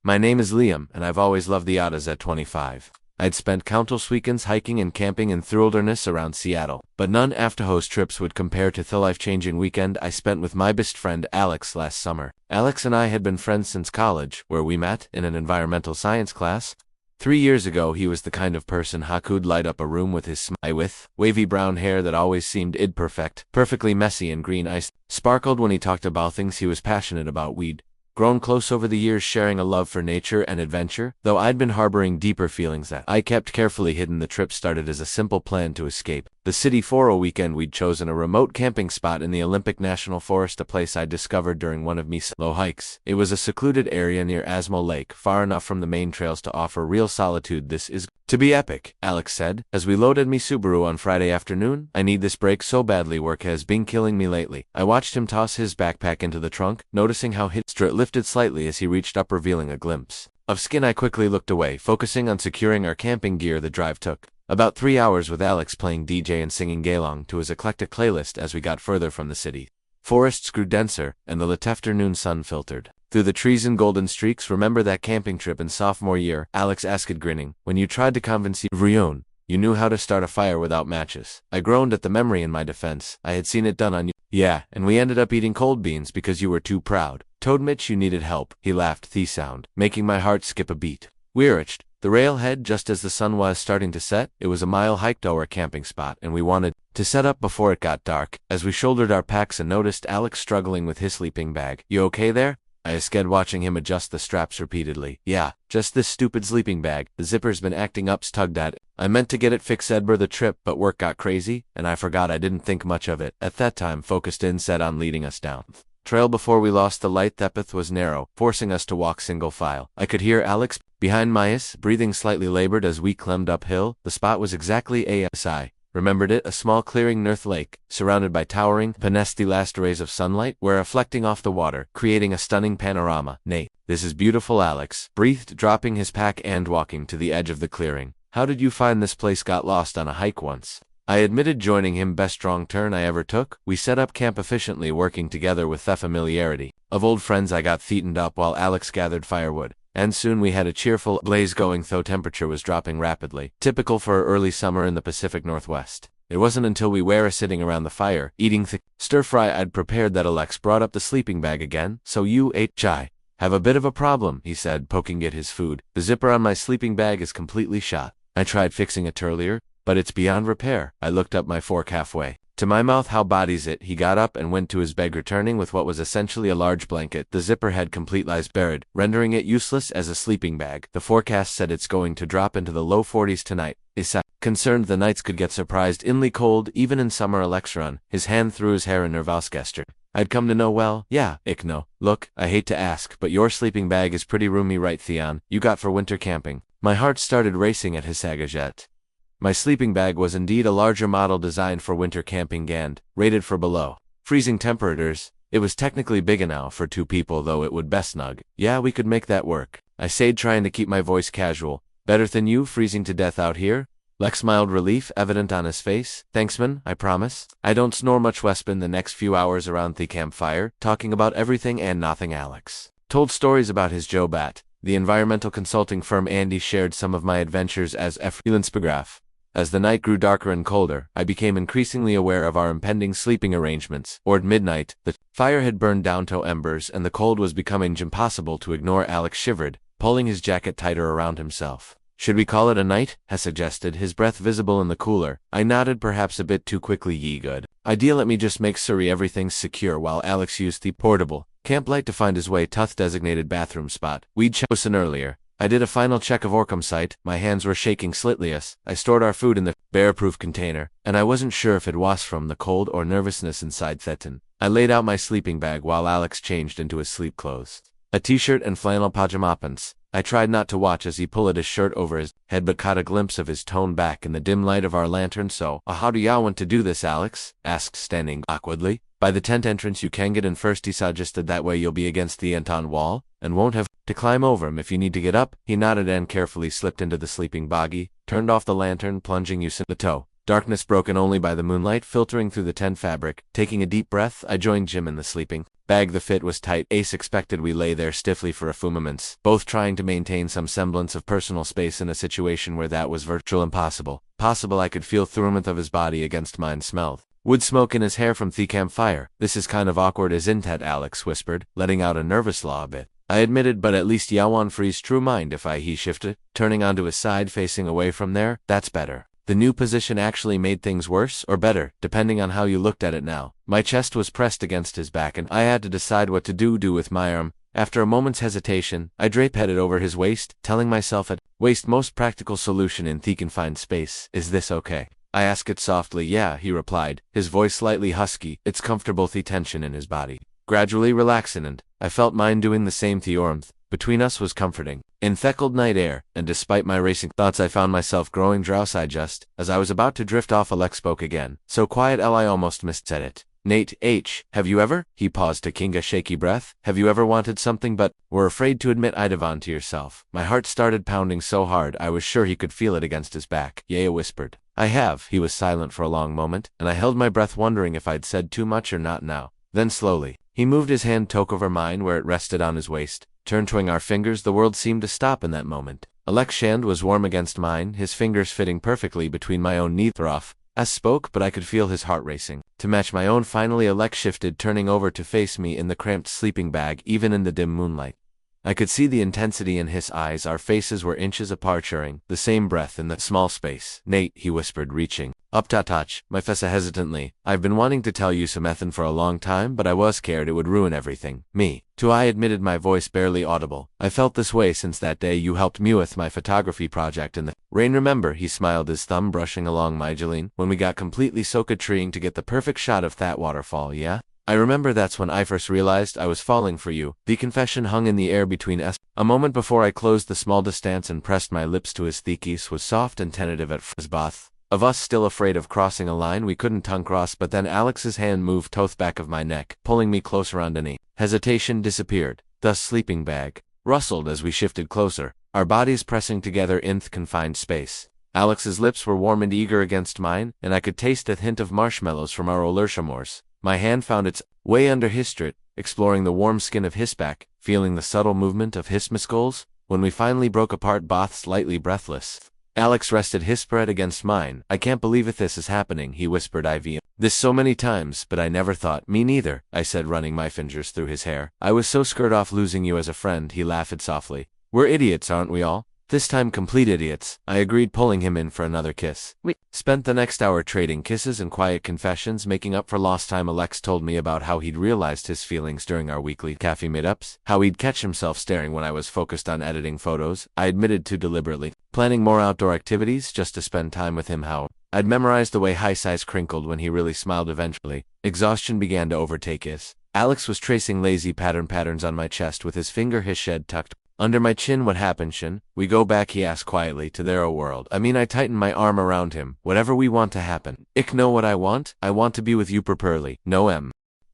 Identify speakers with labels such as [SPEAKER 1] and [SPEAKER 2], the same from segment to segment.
[SPEAKER 1] My name is Liam, and I've always loved the Ottawas at 25. I'd spent countless weekends hiking and camping in the wilderness around Seattle, but none after host trips would compare to the life-changing weekend I spent with my best friend Alex last summer. Alex and I had been friends since college, where we met in an environmental science class. 3 years ago, he was the kind of person who could light up a room with his smile, with wavy brown hair that always seemed perfect, perfectly messy and green eyes, sparkled when he talked about things he was passionate about. We'd grown close over the years, sharing a love for nature and adventure, though I'd been harboring deeper feelings that I kept carefully hidden. The trip started as a simple plan to escape the city for a weekend. We'd chosen a remote camping spot in the Olympic National Forest, a place I'd discovered during one of my solo hikes. It was a secluded area near Asmo Lake, far enough from the main trails to offer real solitude. "This is to be epic," Alex said, as we loaded me Subaru on Friday afternoon. "I need this break so badly. Work has been killing me lately." I watched him toss his backpack into the trunk, noticing how his strut lifted slightly as he reached up, revealing a glimpse of skin. I quickly looked away, focusing on securing our camping gear. The drive took about 3 hours, with Alex playing DJ and singing along to his eclectic playlist. As we got further from the city, forests grew denser, and the late afternoon sun filtered through the trees in golden streaks. "Remember that camping trip in sophomore year?" Alex asked, grinning, "when you tried to convince everyone you knew how to start a fire without matches?" I groaned at the memory. In my defense, I had seen it done on you. "Yeah, and we ended up eating cold beans because you were too proud to admit you needed help." He laughed, the sound making my heart skip a beat. We reached the railhead just as the sun was starting to set. It was a mile hike to our camping spot, and we wanted to set up before it got dark. As we shouldered our packs and noticed Alex struggling with his sleeping bag. "You okay there?" I asked, watching him adjust the straps repeatedly. "Yeah, just this stupid sleeping bag. The zipper's been acting up." Tugged at it. "I meant to get it fixed for the trip, but work got crazy, and I forgot." I didn't think much of it at that time, focused instead on leading us down trail before we lost the light. The path was narrow, forcing us to walk single file. I could hear Alex behind us, breathing slightly labored as we climbed uphill. The spot was exactly as I remembered it, a small clearing near the lake, surrounded by towering pines. The last rays of sunlight were reflecting off the water, creating a stunning panorama. "Nate, this is beautiful," Alex breathed, dropping his pack and walking to the edge of the clearing. "How did you find this place?" "Got lost on a hike once," I admitted, joining him. "Best wrong turn I ever took." We set up camp efficiently, working together with the familiarity of old friends. I got theatened up while Alex gathered firewood, and soon we had a cheerful blaze going, though temperature was dropping rapidly, typical for early summer in the Pacific Northwest. It wasn't until we were sitting around the fire, eating the stir-fry I'd prepared, that Alex brought up the sleeping bag again. "So you ate chai? Have a bit of a problem," he said, poking at his food. "The zipper on my sleeping bag is completely shot. I tried fixing it earlier, but it's beyond repair." I looked up, my fork halfway to my mouth. "How body's it?" He got up and went to his bag, returning with what was essentially a large blanket. The zipper had complete lies buried, rendering it useless as a sleeping bag. "The forecast said it's going to drop into the low 40s tonight." Issa, concerned the nights could get surprisingly cold even in summer. Alex ran his hand through his hair in nervous gesture. I'd come to know well. "Yeah, no. Look, I hate to ask, but your sleeping bag is pretty roomy, right? Theon, you got for winter camping?" My heart started racing at his sagajet. My sleeping bag was indeed a larger model designed for winter camping and rated for below freezing temperatures. It was technically big enough for 2 people, though it would best snug. "Yeah, we could make that work," I said, trying to keep my voice casual. "Better than you freezing to death out here?" Lex smiled, relief evident on his face. "Thanks, man, I promise. I don't snore much." We spent the next few hours around the campfire, talking about everything and nothing. Alex told stories about his job at the environmental consulting firm, and he shared some of my adventures as a freelance photographer. As the night grew darker and colder, I became increasingly aware of our impending sleeping arrangements. Toward midnight, the fire had burned down to embers, and the cold was becoming impossible to ignore. Alex shivered, pulling his jacket tighter around himself. "Should we call it a night?" he suggested, his breath visible in the cooler. I nodded, perhaps a bit too quickly. "Ye good idea. Let me just make sure everything's secure," while Alex used the portable camp light to find his way to the designated bathroom spot we'd chosen earlier. I did a final check of our campsite. My hands were shaking slightly as I stored our food in the bear-proof container, and I wasn't sure if it was from the cold or nervousness inside Thetan. I laid out my sleeping bag while Alex changed into his sleep clothes, a t-shirt and flannel pajama pants. I tried not to watch as he pulled his shirt over his head, but caught a glimpse of his toned back in the dim light of our lantern. "So, how do ya want to do this?" Alex asked, standing awkwardly by the tent entrance. "You can get in first," he suggested. "That way you'll be against the Anton wall and won't have to climb over him if you need to get up." He nodded and carefully slipped into the sleeping buggy, turned off the lantern, plunging us in the tow. Darkness broken only by the moonlight filtering through the tent fabric. Taking a deep breath, I joined Jim in the sleeping bag. The fit was tight. Ace expected. We lay there stiffly for a few moments, both trying to maintain some semblance of personal space in a situation where that was virtually impossible. I could feel the warmth of his body against mine. Smelled wood smoke in his hair from the campfire. This is kind of awkward, isn't it? Alex whispered, letting out a nervous laugh a bit. I admitted, but at least Yawan frees true mind if he shifted, turning onto his side facing away from there. That's better. The new position actually made things worse or better, depending on how you looked at it now. My chest was pressed against his back and I had to decide what to do with my arm. After a moment's hesitation, I drape-headed over his waist, telling myself at waist most practical solution in the confined space. Is this okay? I asked it softly. Yeah, he replied, his voice slightly husky. It's comfortable. The tension in his body gradually relaxing, and I felt mine doing the same. The warmth between us was comforting. In the cold night air, and despite my racing thoughts, I found myself growing drowsy just as I was about to drift off. Alex spoke again, so quiet I almost missed it. Nate, have you ever? He paused to king a shaky breath. Have you ever wanted something but were afraid to admit it to yourself? My heart started pounding so hard I was sure he could feel it against his back. Yaya whispered. I have. He was silent for a long moment, and I held my breath wondering if I'd said too much or not now. Then slowly, he moved his hand took over mine where it rested on his waist, turned our fingers. The world seemed to stop in that moment. Alex's hand was warm against mine, his fingers fitting perfectly between my own knees. Rough as spoke, but I could feel his heart racing. To match my own, finally Alex shifted, turning over to face me in the cramped sleeping bag. Even in the dim moonlight, I could see the intensity in his eyes. Our faces were inches apart, sharing the same breath in the small space. Nate, he whispered, reaching up to touch my face hesitantly. I've been wanting to tell you something for a long time, but I was scared it would ruin everything. Me too, I admitted, my voice barely audible. I felt this way since that day you helped me with my photography project in the rain. Remember? He smiled, his thumb brushing along my jewelry, when we got completely soaked trying to get the perfect shot of that waterfall. Yeah? I remember. That's when I first realized I was falling for you. The confession hung in the air between us. A moment before I closed the small distance and pressed my lips to his kiss was soft and tentative at first. Both of us still afraid of crossing a line we couldn't tongue cross, but then Alex's hand moved to the back of my neck, pulling me closer underneath. Hesitation disappeared. The sleeping bag rustled as we shifted closer, our bodies pressing together in the confined space. Alex's lips were warm and eager against mine, and I could taste a hint of marshmallows from our Olerchamores. My hand found its way under his shirt, exploring the warm skin of his back, feeling the subtle movement of his muscles. When we finally broke apart, both slightly breathless, Alex rested his spread against mine. I can't believe this is happening, he whispered. I've this so many times, but I never thought. Me neither, I said, running my fingers through his hair. I was so scared off losing you as a friend. He laughed softly. We're idiots, aren't we all? This time complete idiots, I agreed, pulling him in for another kiss. We spent the next hour trading kisses and quiet confessions, making up for lost time. Alex told me about how he'd realized his feelings during our weekly cafe meetups, how he'd catch himself staring when I was focused on editing photos. I admitted to deliberately planning more outdoor activities just to spend time with him, how I'd memorized the way his eyes crinkled when he really smiled. Eventually, exhaustion began to overtake us. Alex was tracing lazy patterns on my chest with his finger, his head tucked under my chin. What happened, Shin? We go back, he asked quietly, to their world. I tightened my arm around him. Whatever we want to happen. Ich know what I want to be with you properly. No.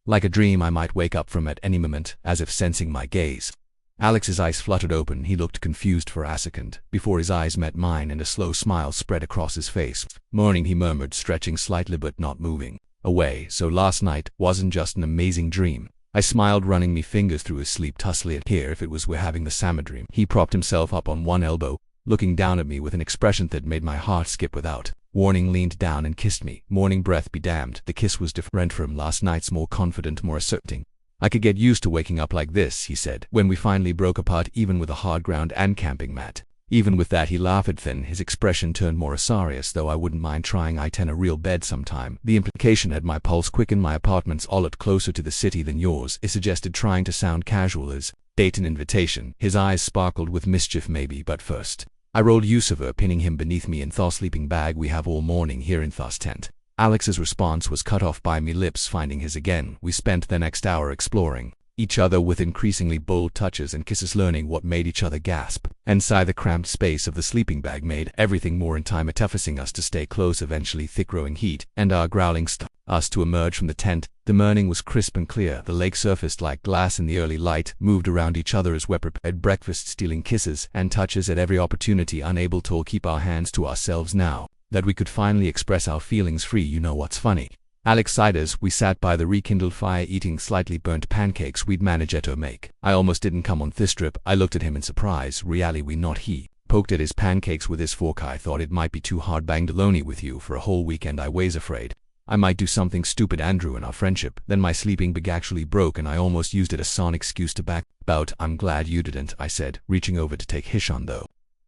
[SPEAKER 2] Like a dream I might wake up from at any moment, as if sensing my gaze. Alex's eyes fluttered open. He looked confused for a second, before his eyes met mine and a slow smile spread across his face. Morning, he murmured, stretching slightly but not moving. Away, so last night wasn't just an amazing dream. I smiled, running me fingers through his sleep. Tussly at here if it was we're having the summer dream. He propped himself up on one elbow, looking down at me with an expression that made my heart skip without warning, leaned down and kissed me. Morning breath be damned. The kiss was different from last night's, more confident, more asserting. I could get used to waking up like this, he said, when we finally broke apart, even with a hard ground and camping mat. Even with that, he laughed then, his expression turned more serious, though I wouldn't mind trying it in a real bed sometime. The implication had my pulse quicken. My apartment's a lot closer to the city than yours, he suggested, trying to sound casual as date an invitation. His eyes sparkled with mischief. Maybe, but first. I rolled Yusufa, pinning him beneath me in the sleeping bag. We have all morning here in the tent. Alex's response was cut off by me lips finding his again. We spent the next hour exploring each other with increasingly bold touches and kisses, learning what made each other gasp. Inside the cramped space of the sleeping bag made everything more intimate, forcing us to stay close. Eventually, thick growing heat and our growling us to emerge from the tent. The morning was crisp and clear. The lake surfaced like glass in the early light, moved around each other as we prepared breakfast, stealing kisses and touches at every opportunity, unable to keep our hands to ourselves now that we could finally express our feelings free. You know what's funny? Alex sighed as we sat by the rekindled fire eating slightly burnt pancakes we'd managed to make. I almost didn't come on this trip. I looked at him in surprise. Really we not he. Poked at his pancakes with his fork. I thought it might be too hard banged alone with you for a whole weekend. I was afraid I might do something stupid, Andrew, in our friendship. Then my sleeping bag actually broke and I almost used it as an excuse to back out. I'm glad you didn't, I said, reaching over to take his on though.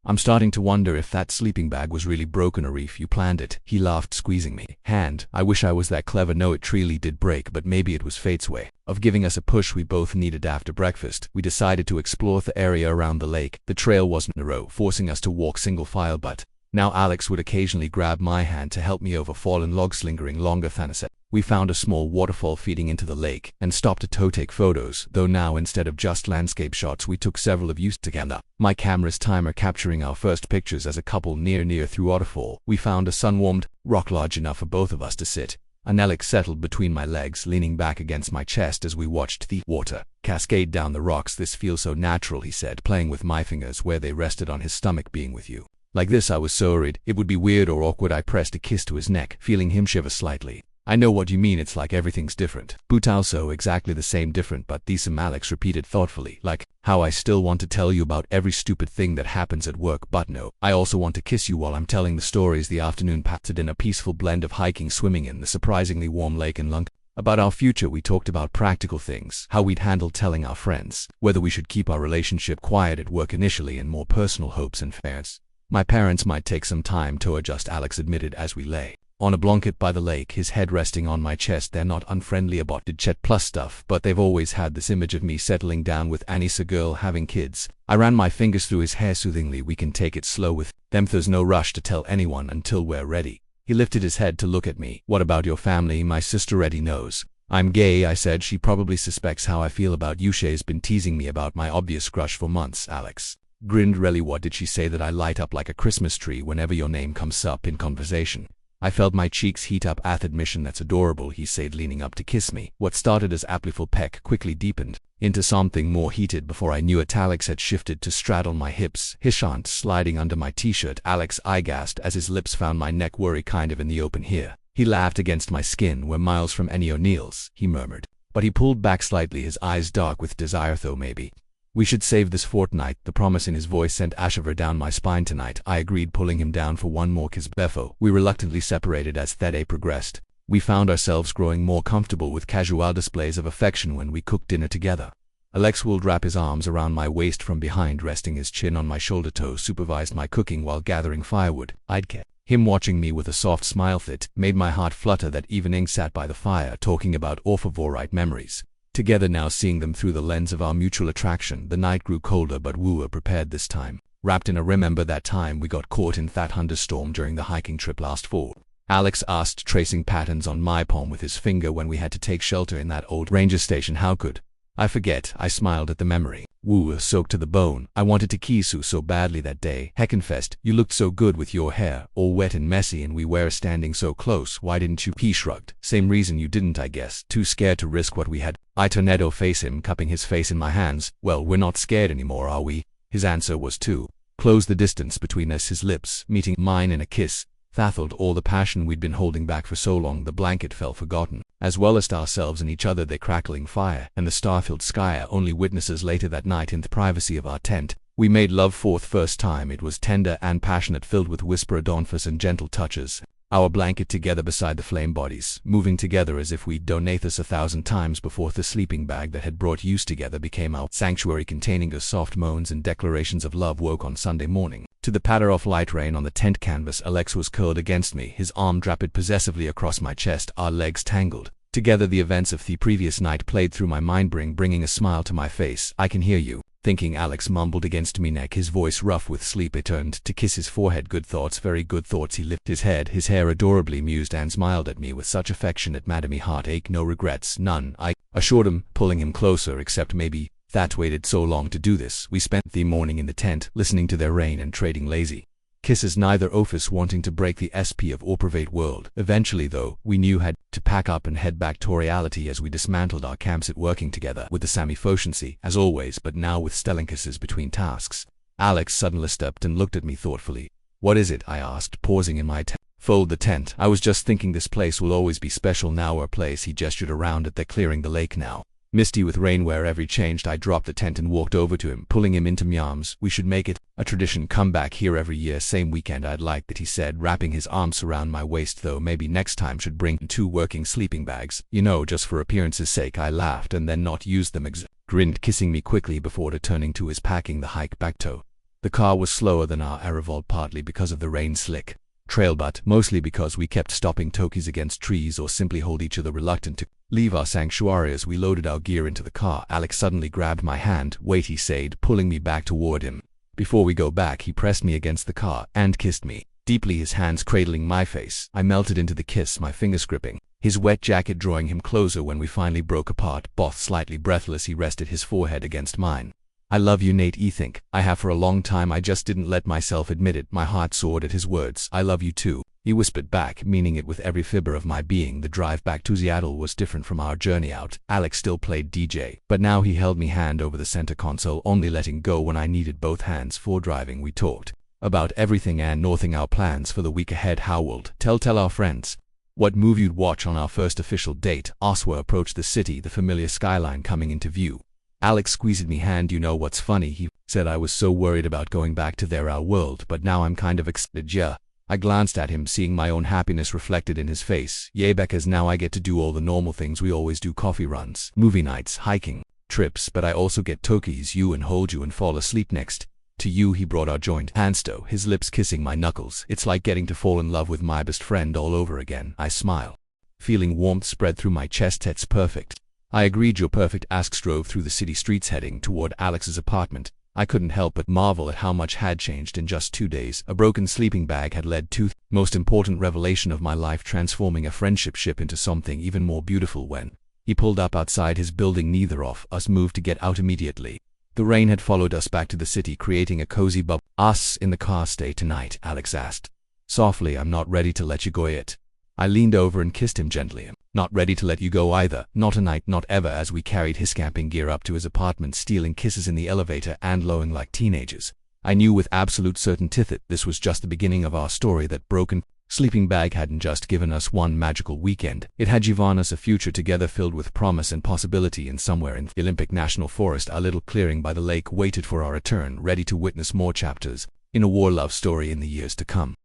[SPEAKER 2] I'm starting to wonder if that sleeping bag was really broken or if you planned it. He laughed, squeezing me hand. I wish I was that clever. No, it really did break, but maybe it was fate's way of giving us a push we both needed. After breakfast, we decided to explore the area around the lake. The trail wasn't narrow, forcing us to walk single file, but now Alex would occasionally grab my hand to help me over fallen logs lingering longer than a set. We found a small waterfall feeding into the lake and stopped to take photos, though now instead of just landscape shots we took several of used together. My camera's timer capturing our first pictures as a couple near through waterfall. We found a sun-warmed rock large enough for both of us to sit, and Alex settled between my legs, leaning back against my chest as we watched the water cascade down the rocks. This feels so natural, he said, playing with my fingers where they rested on his stomach. Being with you like this, I was so worried it would be weird or awkward. I pressed a kiss to his neck, feeling him shiver slightly. I know what you mean, it's like everything's different. But also exactly the same different but the same, Alex repeated thoughtfully, like how I still want to tell you about every stupid thing that happens at work, but no, I also want to kiss you while I'm telling the stories. The afternoon passed in a peaceful blend of hiking, swimming in the surprisingly warm lake and lung. About our future we talked about practical things, how we'd handle telling our friends, whether we should keep our relationship quiet at work initially, and more personal hopes and fears. My parents might take some time to adjust, Alex admitted as we lay on a blanket by the lake, his head resting on my chest. They're not unfriendly about the Chet Plus stuff, but they've always had this image of me settling down with Annie's a girl having kids. I ran my fingers through his hair soothingly. We can take it slow with them. There's no rush to tell anyone until we're ready. He lifted his head to look at me. What about your family? My sister already knows I'm gay, I said. She probably suspects how I feel about you. She's been teasing me about my obvious crush for months. Alex grinned. Really, what did she say? That I light up like a Christmas tree whenever your name comes up in conversation. I felt my cheeks heat up at admission. That's adorable, he said, leaning up to kiss me. What started as a playful peck quickly deepened into something more heated. Before I knew it, Alex had shifted to straddle my hips, his hand sliding under my t-shirt. Alex, I gasped as his lips found my neck. Worry kind of in the open here. He laughed. Against my skin, we're miles from any O'Neills, he murmured. But he pulled back slightly, his eyes dark with desire. Though maybe we should save this fortnight. The promise in his voice sent a shiver down my spine. Tonight, I agreed, pulling him down for one more kiss. Before we reluctantly separated as that day progressed, we found ourselves growing more comfortable with casual displays of affection when we cooked dinner together. Alex would wrap his arms around my waist from behind, resting his chin on my shoulder. Toe supervised my cooking while gathering firewood. I'd kept him watching me with a soft smile that made my heart flutter. That evening, sat by the fire, talking about our favorite memories together, now seeing them through the lens of our mutual attraction. The night grew colder, but we were prepared this time. Wrapped in a remember that time we got caught in that thunderstorm during the hiking trip last fall? Alex asked, tracing patterns on my palm with his finger when we had to take shelter in that old ranger station. How could I forget? I smiled at the memory. We were soaked to the bone. I wanted to kiss you so badly that day. He confessed. You looked so good with your hair all wet and messy, and we were standing so close. Why didn't you? He shrugged. Same reason you didn't, I guess. Too scared to risk what we had. I turned to face him, cupping his face in my hands. Well, we're not scared anymore, are we? His answer was to close the distance between us, his lips meeting mine in a kiss. Thathled all the passion we'd been holding back for so long. The blanket fell forgotten, as well as ourselves and each other. The crackling fire and the star-filled sky are only witnesses. Later that night, in the privacy of our tent, we made love for the first time. It was tender and passionate, filled with whisper adonphus and gentle touches. Our blanket together beside the flame bodies, moving together as if we'd donate this 1,000 times before. The sleeping bag that had brought us together became our sanctuary, containing us. Soft moans and declarations of love woke on Sunday morning to the patter of light rain on the tent canvas. Alex was curled against me, his arm draped possessively across my chest, our legs tangled together. The events of the previous night played through my mind, bringing a smile to my face. I can hear you thinking, Alex mumbled against me neck, his voice rough with sleep. I turned to kiss his forehead. Good thoughts, very good thoughts. He lifted his head, his hair adorably mused, and smiled at me with such affection it made me heartache. No regrets, none, I assured him, pulling him closer. Except maybe that waited so long to do this. We spent the morning in the tent, listening to their rain and trading lazy kisses, neither of us wanting to break the SP of our private world. Eventually, though, we knew had to pack up and head back to reality as we dismantled our campsite, working together with the same efficiency as always, but now with stellar kisses between tasks. Alex suddenly stepped and looked at me thoughtfully. What is it? I asked, pausing in my Fold the tent. I was just thinking this place will always be special now. Our place, he gestured around at. They're clearing the lake now. Misty with rain wherever changed. I dropped the tent and walked over to him, pulling him into my arms. We should make it a tradition. Come back here every year, same weekend. I'd like that, he said, wrapping his arms around my waist. Though maybe next time should bring 2 working sleeping bags. You know, just for appearance's sake. I laughed and then not used them. Grinned, kissing me quickly before returning to his packing the hike back to. The car was slower than our arrival, partly because of the rain slick trail, but mostly because we kept stopping tokies against trees or simply hold each other, reluctant to leave our sanctuary. As we loaded our gear into the car, Alex suddenly grabbed my hand. Wait, he said, pulling me back toward him. Before we go back, he pressed me against the car and kissed me deeply, his hands cradling my face. I melted into the kiss, my fingers gripping his wet jacket, drawing him closer. When we finally broke apart, both slightly breathless, he rested his forehead against mine. I love you, Nate. I think I have for a long time. I just didn't let myself admit it. My heart soared at his words. I love you too, he whispered back, meaning it with every fiber of my being. The drive back to Seattle was different from our journey out. Alex still played DJ, but now he held me hand over the center console, only letting go when I needed both hands for driving. We talked about everything and nothing, our plans for the week ahead. How would tell our friends what movie you'd watch on our first official date. Oswa approached the city, the familiar skyline coming into view. Alex squeezed me hand. You know what's funny, he said. I was so worried about going back to our world, but now I'm kind of excited. Yeah. I glanced at him, seeing my own happiness reflected in his face. Yeah, because now I get to do all the normal things we always do: coffee runs, movie nights, hiking trips, but I also get to tease you and hold you and fall asleep next to you. He brought our joint hands to his lips, kissing my knuckles. It's like getting to fall in love with my best friend all over again. I smile, feeling warmth spread through my chest. It's perfect. I agreed. You're perfect. Asks drove through the city streets heading toward Alex's apartment. I couldn't help but marvel at how much had changed in just 2 days. A broken sleeping bag had led to the most important revelation of my life, transforming a friendship ship into something even more beautiful. When he pulled up outside his building, neither of us moved to get out immediately. The rain had followed us back to the city, creating a cozy bubble. Us in the car stay tonight? Alex asked softly. I'm not ready to let you go yet. I leaned over and kissed him gently. Not ready to let you go either. Not tonight, not ever. As we carried his camping gear up to his apartment, stealing kisses in the elevator and lowing like teenagers, I knew with absolute certainty that this was just the beginning of our story. That broken sleeping bag hadn't just given us one magical weekend. It had given us a future together filled with promise and possibility. And somewhere in the Olympic National Forest, our little clearing by the lake waited for our return, ready to witness more chapters in a war love story in the years to come.